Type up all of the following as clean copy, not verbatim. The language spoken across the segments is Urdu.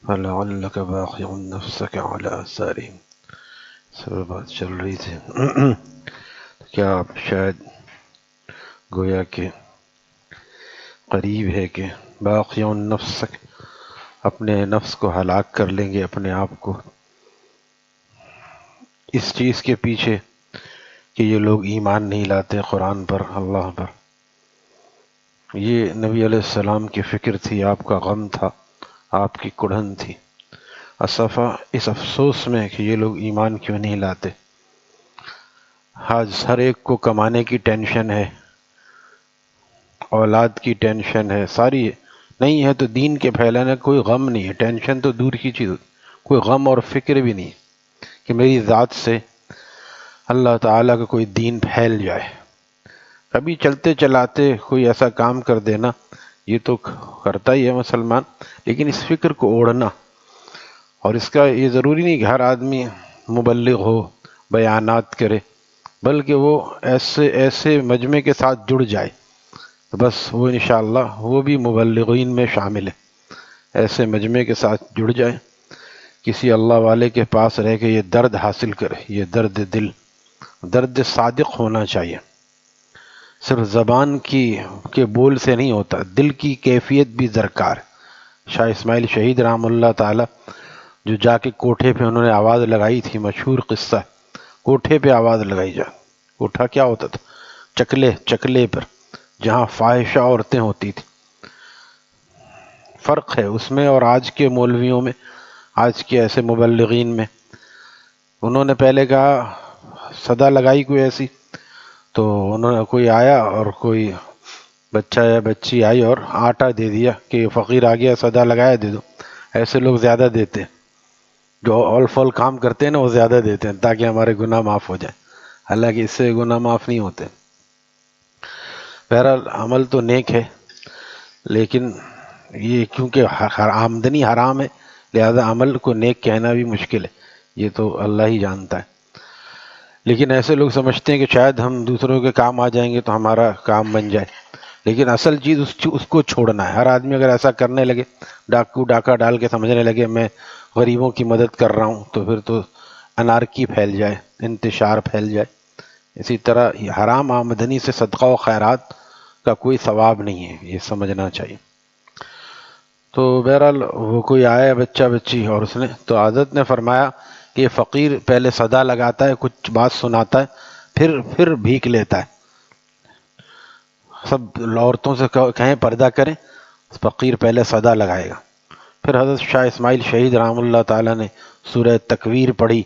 فَلَعَلَّكَ بَاخِعٌ نَفْسَكَ عَلَىٰ آثَارِهِمْ، سب بات چل رہی تھی کیا آپ شاید گویا کہ قریب ہے کہ باقی نفسک اپنے نفس کو ہلاک کر لیں گے، اپنے آپ کو اس چیز کے پیچھے کہ یہ لوگ ایمان نہیں لاتے قرآن پر، اللہ پر۔ یہ نبی علیہ السلام کی فکر تھی، آپ کا غم تھا، آپ کی کڑھن تھی، اسفا اس افسوس میں کہ یہ لوگ ایمان کیوں نہیں لاتے۔ آج ہر ایک کو کمانے کی ٹینشن ہے، اولاد کی ٹینشن ہے، ساری نہیں ہے تو دین کے پھیلانے کوئی غم نہیں ہے، ٹینشن تو دور کی چیز، کوئی غم اور فکر بھی نہیں کہ میری ذات سے اللہ تعالیٰ کا کوئی دین پھیل جائے۔ کبھی چلتے چلاتے کوئی ایسا کام کر دینا، یہ تو کرتا ہی ہے مسلمان، لیکن اس فکر کو اوڑھنا، اور اس کا یہ ضروری نہیں کہ ہر آدمی مبلغ ہو، بیانات کرے، بلکہ وہ ایسے مجمع کے ساتھ جڑ جائے تو بس وہ انشاءاللہ وہ بھی مبلغین میں شامل ہے۔ ایسے مجمع کے ساتھ جڑ جائے، کسی اللہ والے کے پاس رہ کے یہ درد حاصل کرے، یہ درد دل، درد صادق ہونا چاہیے، صرف زبان کے بول سے نہیں ہوتا، دل کی کیفیت بھی درکار ہے۔ شاہ اسماعیل شہید رحمہ اللہ تعالی جو جا کے کوٹھے پہ انہوں نے آواز لگائی تھی، مشہور قصہ، کوٹھے پہ آواز لگائی جا، کوٹھا کیا ہوتا تھا؟ چکلے پر جہاں فاحشہ عورتیں ہوتی تھی۔ فرق ہے اس میں اور آج کے مولویوں میں، آج کے ایسے مبلغین میں۔ انہوں نے پہلے کہا، صدا لگائی کوئی ایسی، تو انہوں نے کوئی آیا اور کوئی بچہ یا بچی آئی اور آٹا دے دیا کہ فقیر آ گیا، صدا لگایا، دے دو۔ ایسے لوگ زیادہ دیتے ہیں، جو اول فول کام کرتے ہیں نا، وہ زیادہ دیتے ہیں تاکہ ہمارے گناہ معاف ہو جائیں، حالانکہ اس سے گناہ معاف نہیں ہوتے۔ بہرحال عمل تو نیک ہے، لیکن یہ کیونکہ آمدنی حرام ہے، لہذا عمل کو نیک کہنا بھی مشکل ہے، یہ تو اللہ ہی جانتا ہے۔ لیکن ایسے لوگ سمجھتے ہیں کہ شاید ہم دوسروں کے کام آ جائیں گے تو ہمارا کام بن جائے، لیکن اصل چیز اس کو چھوڑنا ہے۔ ہر آدمی اگر ایسا کرنے لگے، ڈاکہ ڈال کے سمجھنے لگے میں غریبوں کی مدد کر رہا ہوں، تو پھر تو انارکی پھیل جائے، انتشار پھیل جائے۔ اسی طرح حرام آمدنی سے صدقہ و خیرات کا کوئی ثواب نہیں ہے، یہ سمجھنا چاہیے۔ تو بہرحال وہ کوئی آیا بچہ بچی، اور اس نے تو حضرت نے فرمایا کہ یہ فقیر پہلے صدا لگاتا ہے، کچھ بات سناتا ہے، پھر بھیک لیتا ہے۔ سب عورتوں سے کہیں پردہ کریں، فقیر پہلے صدا لگائے گا۔ پھر حضرت شاہ اسماعیل شہید رحمہ اللہ تعالیٰ نے سورہ تکویر پڑھی،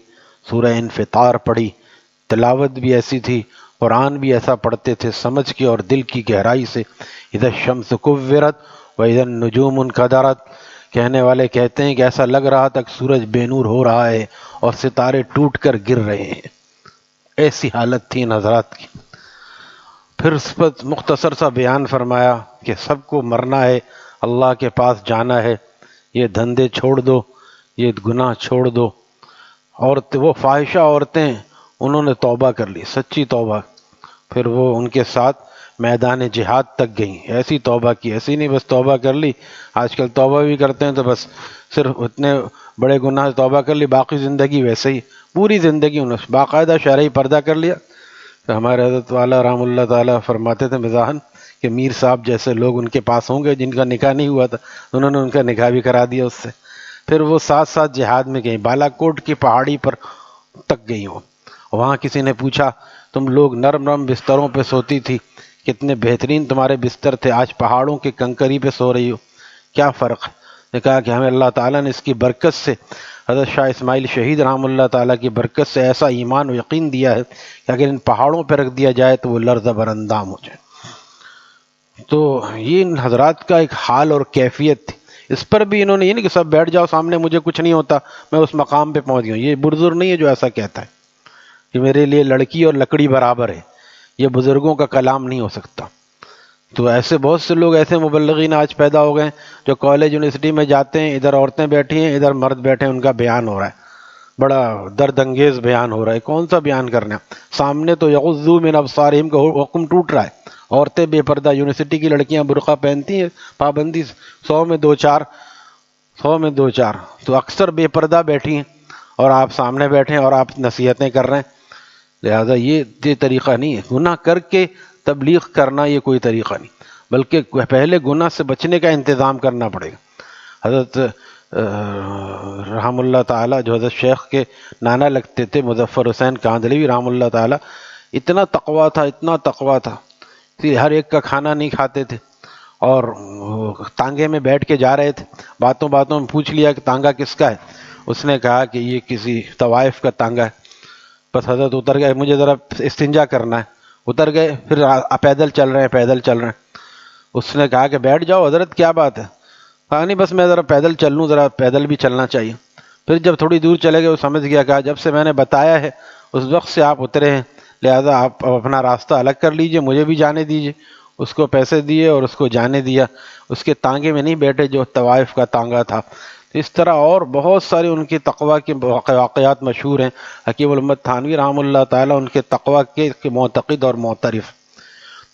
سورہ انفطار پڑھی، تلاوت بھی ایسی تھی، قرآن بھی ایسا پڑھتے تھے سمجھ کے اور دل کی گہرائی سے۔ اذا الشمس کورت واذا النجوم انکدرت، کہنے والے کہتے ہیں کہ ایسا لگ رہا تھا کہ سورج بے نور ہو رہا ہے اور ستارے ٹوٹ کر گر رہے ہیں، ایسی حالت تھی ان حضرات کی۔ پھر اس پر مختصر سا بیان فرمایا کہ سب کو مرنا ہے، اللہ کے پاس جانا ہے، یہ دھندے چھوڑ دو، یہ گناہ چھوڑ دو۔ وہ فاحشہ عورتیں، انہوں نے توبہ کر لی، سچی توبہ۔ پھر وہ ان کے ساتھ میدان جہاد تک گئیں، ایسی توبہ کی، ایسی نہیں بس توبہ کر لی۔ آج کل توبہ بھی کرتے ہیں تو بس صرف اتنے بڑے گناہ سے توبہ کر لی، باقی زندگی ویسے ہی، پوری زندگی انہوں نے باقاعدہ شرعی پردہ کر لیا۔ تو ہمارے حضرت والا رحمہ اللہ تعالیٰ فرماتے تھے مزاحاً کہ میر صاحب جیسے لوگ ان کے پاس ہوں گے جن کا نکاح نہیں ہوا تھا، انہوں نے ان کا نکاح بھی کرا دیا اس سے۔ پھر وہ ساتھ ساتھ جہاد میں گئیں، بالا کوٹ کی پہاڑی پر تک گئی ہوں۔ وہاں کسی نے پوچھا، تم لوگ نرم نرم بستروں پہ سوتی تھی، کتنے بہترین تمہارے بستر تھے، آج پہاڑوں کی کنکری پہ سو رہی ہو، کیا فرق ہے؟ نے کہا کہ ہمیں اللہ تعالیٰ نے اس کی برکت سے، حضرت شاہ اسماعیل شہید رحمہ اللہ تعالیٰ کی برکت سے ایسا ایمان و یقین دیا ہے کہ اگر ان پہاڑوں پہ رکھ دیا جائے تو وہ لرزہ براندام ہو جائے۔ تو یہ ان حضرات کا ایک حال اور کیفیت تھی۔ اس پر بھی انہوں نے یہ نہیں کہ سب بیٹھ جاؤ سامنے، مجھے کچھ نہیں ہوتا، میں اس مقام پہ پہنچ گیا ہوں۔ یہ بزرگ نہیں ہے جو ایسا کہتا ہے کہ میرے لیے لڑکی اور لکڑی برابر ہے، یہ بزرگوں کا کلام نہیں ہو سکتا۔ تو ایسے بہت سے لوگ، ایسے مبلغین آج پیدا ہو گئے ہیں جو کالج یونیورسٹی میں جاتے ہیں، ادھر عورتیں بیٹھی ہیں، ادھر مرد بیٹھے ہیں، ان کا بیان ہو رہا ہے، بڑا درد انگیز بیان ہو رہا ہے۔ کون سا بیان کرنا ہے؟ سامنے تو یغضوا من ابصارہم کا حکم ٹوٹ رہا ہے، عورتیں بے پردہ، یونیورسٹی کی لڑکیاں برقع پہنتی ہیں، پابندی 100 میں 2 4 100 میں 2-4 تو اکثر بے پردہ بیٹھی ہیں اور آپ سامنے بیٹھے ہیں اور آپ نصیحتیں کر رہے ہیں. لہذا یہ طریقہ نہیں ہے. گناہ کر کے تبلیغ کرنا یہ کوئی طریقہ نہیں، بلکہ پہلے گناہ سے بچنے کا انتظام کرنا پڑے گا. حضرت رحم اللہ تعالیٰ جو حضرت شیخ کے نانا لگتے تھے مظفر حسین کاندھلوی رحم اللہ تعالیٰ، اتنا تقویٰ تھا، اتنا تقویٰ تھا کہ ہر ایک کا کھانا نہیں کھاتے تھے، اور تانگے میں بیٹھ کے جا رہے تھے، باتوں باتوں میں پوچھ لیا کہ تانگا کس کا ہے. اس نے کہا کہ یہ کسی طوائف کا تانگا ہے. بس حضرت اتر گئے، مجھے ذرا استنجا کرنا ہے. اتر گئے، پھر پیدل چل رہے ہیں، پیدل چل رہے ہیں. اس نے کہا کہ بیٹھ جاؤ حضرت، کیا بات ہے؟ کہا نہیں بس میں ذرا پیدل چل لوں، ذرا پیدل بھی چلنا چاہیے. پھر جب تھوڑی دور چلے گئے وہ سمجھ گیا. کہا جب سے میں نے بتایا ہے اس وقت سے آپ اترے ہیں، لہذا آپ اپنا راستہ الگ کر لیجئے، مجھے بھی جانے دیجئے. اس کو پیسے دیے اور اس کو جانے دیا. اس کے تانگے میں نہیں بیٹھے جو طوائف کا تانگا تھا. اس طرح اور بہت سارے ان کی تقویٰ کے واقعات مشہور ہیں. حکیم الامت تھانوی رحمہ اللہ تعالیٰ ان کے تقویٰ کے معتقد اور معترف.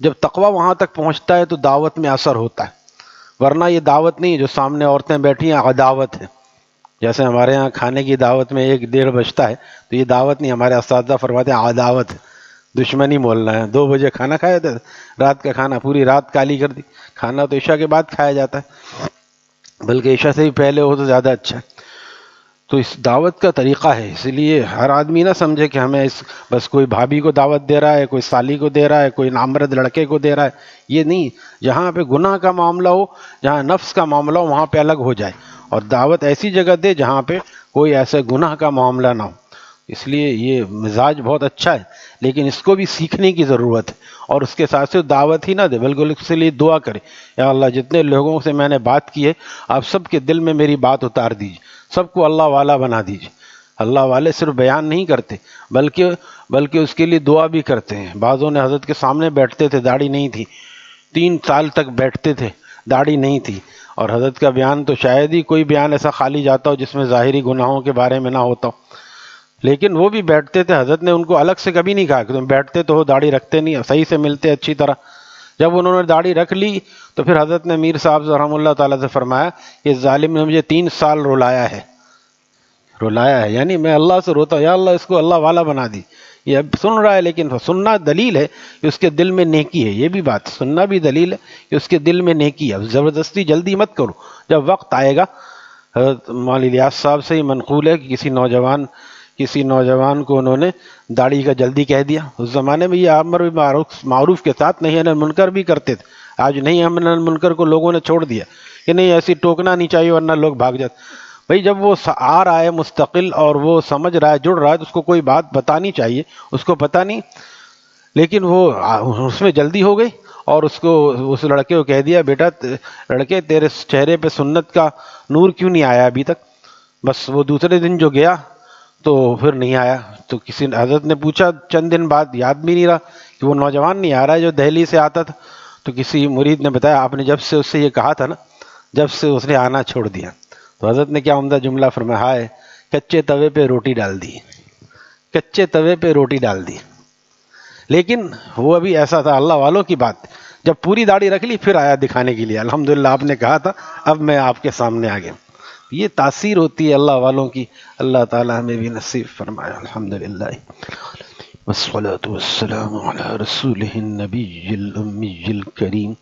جب تقویٰ وہاں تک پہنچتا ہے تو دعوت میں اثر ہوتا ہے، ورنہ یہ دعوت نہیں ہے جو سامنے عورتیں بیٹھی ہیں، عداوت ہے. جیسے ہمارے ہاں کھانے کی دعوت میں 1-1:30 بجتا ہے تو یہ دعوت نہیں، ہمارے اساتذہ فرماتے ہیں عداوت ہے، دشمنی مولنا ہے. 2 بجے کھانا کھایا تھا، رات کا کھانا پوری رات کالی کر دی. کھانا تو عشاء کے بعد کھایا جاتا ہے، بلکہ عشاء سے بھی پہلے ہو تو زیادہ اچھا ہے. تو اس دعوت کا طریقہ ہے. اس لیے ہر آدمی نہ سمجھے کہ ہمیں بس کوئی بھابھی کو دعوت دے رہا ہے، کوئی سالی کو دے رہا ہے، کوئی نامرد لڑکے کو دے رہا ہے. یہ نہیں. جہاں پہ گناہ کا معاملہ ہو، جہاں نفس کا معاملہ ہو، وہاں پہ الگ ہو جائے، اور دعوت ایسی جگہ دے جہاں پہ کوئی ایسے گناہ کا معاملہ نہ ہو. اس لیے یہ مزاج بہت اچھا ہے، لیکن اس کو بھی سیکھنے کی ضرورت ہے. اور اس کے ساتھ صرف دعوت ہی نہ دے بلکہ اس کے لیے دعا کرے. یا اللہ جتنے لوگوں سے میں نے بات کی ہے آپ سب کے دل میں میری بات اتار دیجیے، سب کو اللہ والا بنا دیجیے. اللہ والے صرف بیان نہیں کرتے بلکہ اس کے لیے دعا بھی کرتے ہیں. بعضوں نے حضرت کے سامنے بیٹھتے تھے، داڑھی نہیں تھی، 3 سال تک بیٹھتے تھے، داڑھی نہیں تھی، اور حضرت کا بیان تو شاید ہی کوئی بیان ایسا خالی جاتا ہو جس میں ظاہری گناہوں کے بارے میں نہ ہوتا ہو. لیکن وہ بھی بیٹھتے تھے. حضرت نے ان کو الگ سے کبھی نہیں کہا کہ تم بیٹھتے تو ہو، داڑھی رکھتے نہیں، صحیح سے ملتے اچھی طرح. جب انہوں نے داڑھی رکھ لی تو پھر حضرت نے میر صاحب رحمہ اللہ تعالیٰ سے فرمایا کہ اس ظالم نے مجھے 3 سال رلایا ہے. یعنی میں اللہ سے روتا ہوں یا اللہ اس کو اللہ والا بنا دی. یہ اب سن رہا ہے، لیکن سننا دلیل ہے کہ اس کے دل میں نیکی ہے. یہ بھی بات سننا بھی دلیل ہے کہ اس کے دل میں نیکی ہے. زبردستی جلدی مت کرو، جب وقت آئے گا. حضرت مولانا الیاس صاحب سے ہی منقول ہے کہ کسی نوجوان کو انہوں نے داڑھی کا جلدی کہہ دیا. اس زمانے میں یہ امر معروف کے ساتھ نہیں عن المنکر بھی کرتے تھے. آج نہیں عن المنکر کو لوگوں نے چھوڑ دیا کہ نہیں ایسی ٹوکنا نہیں چاہیے ورنہ لوگ بھاگ جاتے. بھئی جب وہ آ رہا ہے مستقل اور وہ سمجھ رہا ہے، جڑ رہا ہے، تو اس کو کوئی بات بتانی چاہیے. اس کو پتہ نہیں، لیکن وہ اس میں جلدی ہو گئی اور اس لڑکے کو کہہ دیا بیٹا لڑکے تیرے چہرے پہ سنت کا نور کیوں نہیں آیا ابھی تک. بس وہ دوسرے دن جو گیا تو پھر نہیں آیا. تو کسی حضرت نے پوچھا چند دن بعد، یاد بھی نہیں رہا کہ وہ نوجوان نہیں آ رہا ہے جو دہلی سے آتا تھا. تو کسی مرید نے بتایا آپ نے جب سے اس سے یہ کہا تھا نا، جب سے اس نے آنا چھوڑ دیا. تو حضرت نے کیا عمدہ جملہ فرمایا، ہائے کچے توے پہ روٹی ڈال دی، کچے توے پہ روٹی ڈال دی. لیکن وہ ابھی ایسا تھا اللہ والوں کی بات. جب پوری داڑھی رکھ لی پھر آیا دکھانے کے لیے الحمدللہ آپ نے کہا تھا اب میں آپ کے سامنے آ گیا. یہ تاثیر ہوتی ہے اللہ والوں کی. اللہ تعالی ہمیں بھی نصیب فرمائے. الحمدللہ والصلاة والسلام علی رسولہ النبی الامی الکریم.